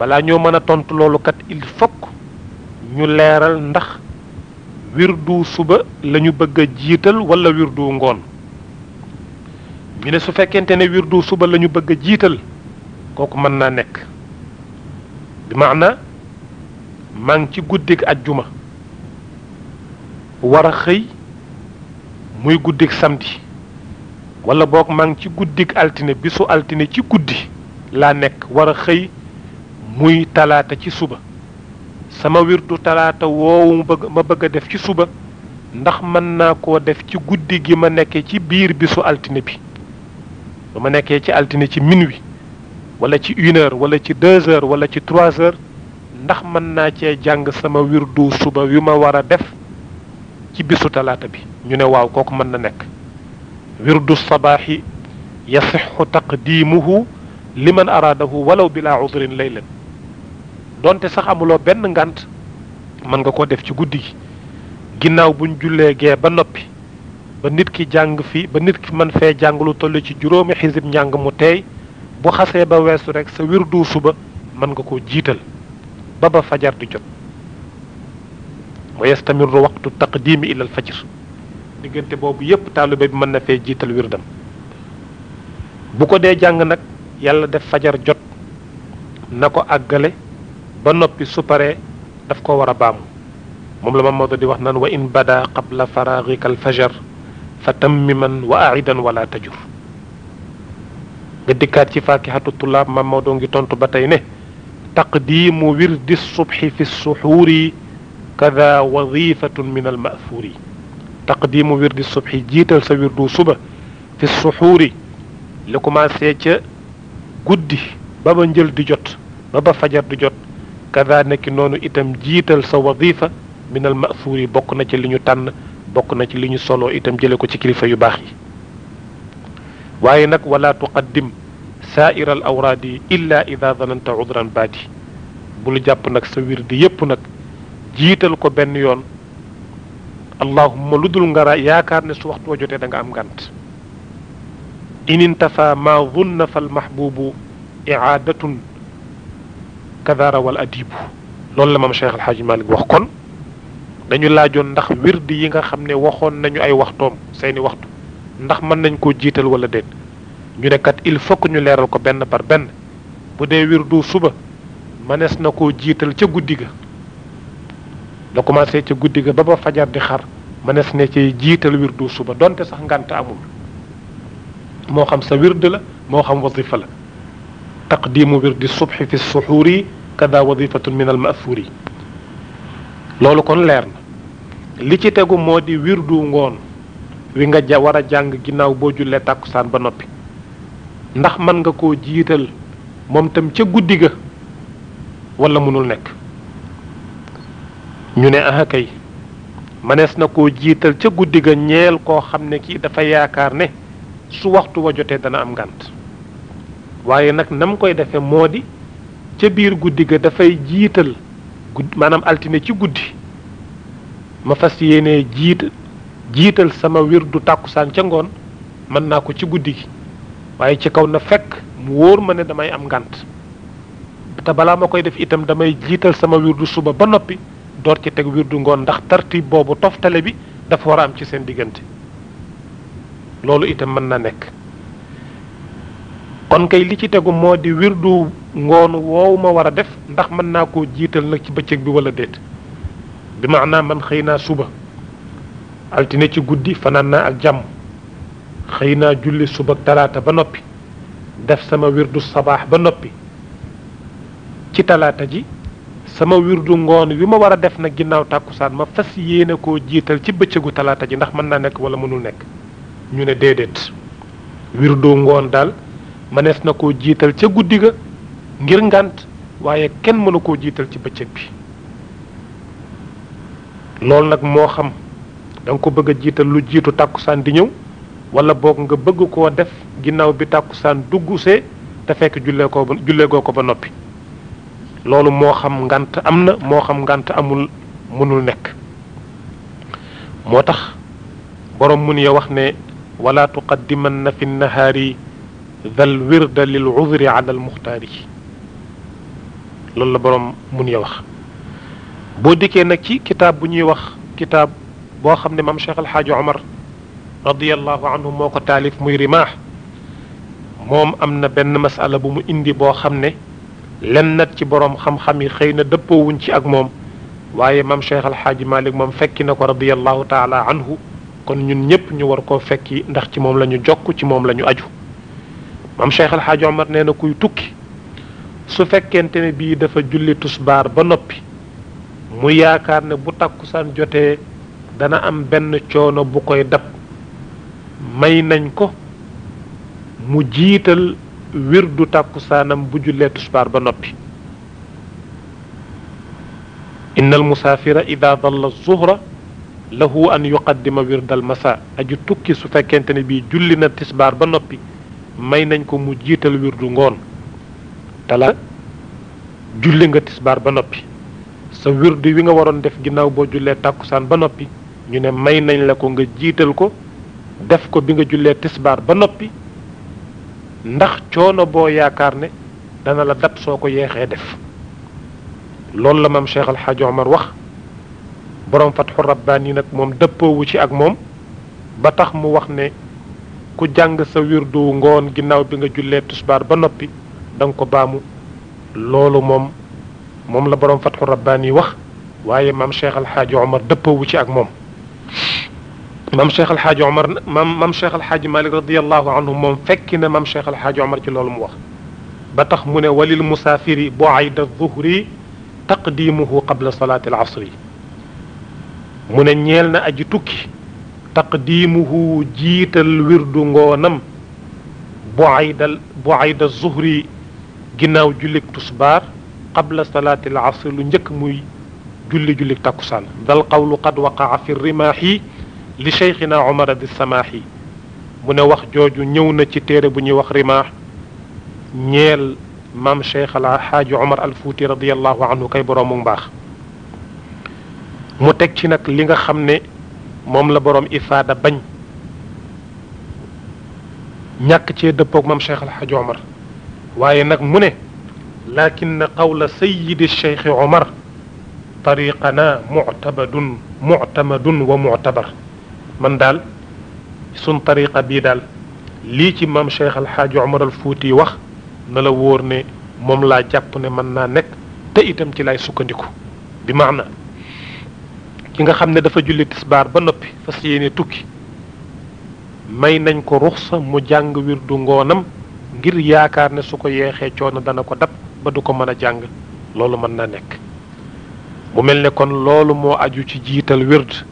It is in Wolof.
balaa ñoo mën a tontu loolu kat il faut ñu leeral ndax wirdu suba lañu bëgg a jiital wala wirdu ngoon ñu ne su fekkente ne wirdu suba lañu bëgg a jiital kooku mën naa nekk bi maana maa ngi ci guddig ajjuma war a xëy muy guddig samedi wala boog maa ngi ci guddig altine bisu altine ci guddi laa nekk war a xëy muy talaata ci suba sama wirdu talaata woowu ma bëgg a def ci suba ndax mën naa koo def ci guddi gi ma nekkee ci biir bisu altine bi ba ma nekkee ci altine ci minuit wala ci 1h wala ci 2h wala ci 3h ndax mën naa cee jàng sama wirdu suba wi ma war a def ci bisu talaata bi ñu ne waaw kooku mën na nekk wirdu sabaaxi yasixu taqdimuhu liman araadahu walaw bila udrin laylan donte sax amuloo benn ngant mën nga koo def ci guddi gi ginnaaw buñ jullee gee ba noppi ba nit ki jàng fi ba nit ki mën fee jàng lu toll ci juróomi xisib njàng mu teey bu xasee ba weesu rek sa wirdu suba mën nga koo jiital ba fajar di jot wa yastamiru waqtu taqdimi ila al fajr diggante boobu yépp taalibe bi mën na fee jiital wirdam bu ko dee jàng nag yàlla def fajar jot na ko àggale ba noppi su paree daf ko war a baamu moom la Mamadou di wax naan wa in bada qabla faraghika al fajar fa tammiman wa aidan wala tajur nga dikkaat ci faakihatu tullaab Mamadou ngi tontu ba tey ne taqdimu wirdi subhi fi suxuuri kada wadifatun min al ma'thuri taqdimu wirdi subhi jiital sa wirdu suba fi suxuuri li commencé ca guddi ba njël di jot ba fajar di jot kada nekki noonu itam jiital sa wadifa min al ma'thuri bokk na ci li ñu tànn bokk na ci li ñu solo itam jële ko ci kilifa yu baax yi waaye nag wala tuqaddim saaira al awraadi illa ida dananta udran baadi bul jàpp nag sa wirdi yépp nag jiital ko benn yoon allahumma lu dul nga yaakaar ne su waxtu wa jotee da nga am ngànt in intafa ma dunna fal mahbubu i'aadatun kadara wal adibu loolu la maam Cheikh El Hadj Malick wax kon dañu laajoon ndax wirdi yi nga xam ne waxoon nañu ay waxtoom seeni waxtu ndax mën nañ koo jiital wala déet ñu ne kat il faut que ñu leeral ko benn par benn bu dee wirdu suba mënees na koo jiital ca guddi ga la commencé ca guddi ga ba fajar di xar mënees ne ci jiital wirdu suba donte sax ngànt amul moo xam sa wird la moo xam wasifa la taqdimu wirdi subhi fi suxuuri kada wadifatun min al ma'thuri loolu kon leer na li ci tegu moo di wirdu ngoon wi nga war a jàng ginnaaw boo jullee tàkkusaan ba noppi ndax mën nga koo jiital moom tam ca guddi ga wala mënul nekk ñu ne aha kay mënees na koo jiital ca guddi ga ñeel koo xam ne kii dafa yaakaar ne su waxtu wa jotee dana am ngànt waaye nag nam koy defee moo di ca biir guddi ga dafay jiital maanaam altine ci guddi ma fas yéene jiital sama wirdu tàkkusaan ca ngoon mën naa ko ci guddi gi waaye ci kaw na fekk mu wóor ma ne damay am ngànt te balaa ma koy def itam damay jiital sama wirdu suba ba noppi door ci teg wirdu ngoon ndax tartib boobu toftale bi dafa war a am ci seen diggante loolu itam mën na nekk kon kay li ci tegu moo di wirdu ngoon woowu ma war a def ndax mën naa koo jiital nag ci bëccëg bi wala déet bi maanaam man xëy naa suba altine ci guddi fanaan naa ak jàmm xëy naa julli suba ak talaata ba noppi def sama wirdu sabaax ba noppi ci talaata ji sama wirdu ngoon wi ma war a def nag ginnaaw tàkkusaan ma fas yéene koo jiital ci bëccëgu talaata ji ndax mën naa nekk wala mënul nekk ñu ne déedéet wirdu ngoon daal mënees na koo jiital ca guddi ga ngir ngànt waaye kenn mënu koo jiital ci bëccëg bi loolu nag moo xam da nga ko bëgg a jiital lu jiitu tàkkusaan di ñëw wala boog nga bëgg koo def ginnaaw bi tàkkusaan duggusee te fekk jullee goo ko ba noppi loolu moo xam ngànt am na moo xam ngànt amul mënul nekk moo tax borom mun ya wax ne wala tuqaddimanna fi nahaari dal wirda lil udri ala al muxtaari loolu la borom mun ya wax. boo dikkee nag ci kitaab bu ñuy wax kitaab boo xam ne maam Cheikh El Hadj Omar radiyallahu anhu moo ko taalif muy rimaax, moom am na benn masala bu mu indi boo xam ne lennat ci borom xam-xam yi xëy na dëppoowuñ ci ak moom, waaye maam Cheikh El Hadj Malick moom fekki na ko radiyallahu taala anhu, kon ñun ñëpp ñu war koo fekki ndax ci moom la ñu jokk, ci moom la ñu aju. maam Cheikh El Hadj Omar nee na kuy tukki su fekkente ne bii dafa julli tusbaar ba noppi mu yaakaar ne bu takkusaan jotee dana am benn coono bu koy dab, may nañ ko mu jiital wirdu takkusaanam bu jullee tusbaar ba noppi. inna al musaafira ida dalla zuhra lahu an yuqaddima wirda al masa, aju tukki su fekkente ne bii julli na tisbaar ba noppi may nañ ko mu jiital wirdu ngoon. tala julli nga tisbaar ba noppi, sa wirdu wi nga waroon def ginnaaw boo jullee tàkkusaan ba noppi ñu ne may nañ la ko nga jiital ko def ko bi nga jullee tisbaar ba noppi, ndax coono boo yaakaar ne dana la dab soo ko yeexee def. loolu la maam Cheikh El Hadj Omar wax. borom Fatxu Rabbaani nag moom dëppoowu ci ak moom ba tax mu wax ne ku jàng sa wirdu ngoon ginnaaw bi nga jullee tisbaar ba noppi da nga ko baamu. loolu moom la borom Fatxu Rabbaani wax, waaye maam Cheikh El Hadj Omar dëppoowu ci ak moom. maam Cheikh El Hadj Omar maam Cheikh El Hadj Malick radiyallahu anhu moom fekki na maam Cheikh El Hadj Omar ci loolu mu wax ba tax mu ne walil musaafiri bu'ayda zuhri taqdimuhu qabla salaati al asri. mu ne ñeel na aji tukki taqdimuhu jiital wirdu ngoonam bu'ayda zuhri ginnaaw jullik tusbaar qabla salaati al asri lu njëkk muy jullik takkusaan. dal qawlu qad waqaa fi rimaahi li cheikhina Omar di samaahi. mu ne wax jooju ñëw na ci téere bu ñuy wax rimaax ñeel maam Cheikh El Hadj Omar al Fuuti radiyallahu anhu kay boroomu mbaax. mu teg ci nag li nga xam ne moom la boroom ifaada bañ ñàkk cee dëppoog maam Cheikh El Hadj Omar, waaye nag mu ne lakin qawla sayyidi Cheikh Omar tariqana mu'tamadun wa mu'tabar. man daal sun tariqa bii daal lii ci maam Cheikh El Hadj Omar al Fuuti wax na la wóor ne moom laa jàpp ne mën naa nekk te itam ci lay sukkandiku. bi maana ki nga xam ne dafa julli tisbaar ba noppi fas yéene tukki may nañ ko ruxsa mu jàng wirdu ngoonam ngir yaakaar ne su ko yeexee coono dana ko dab ba du ko mën a jàng. loolu mën naa nekk. mu mel ne kon loolu moo aju ci jiital wird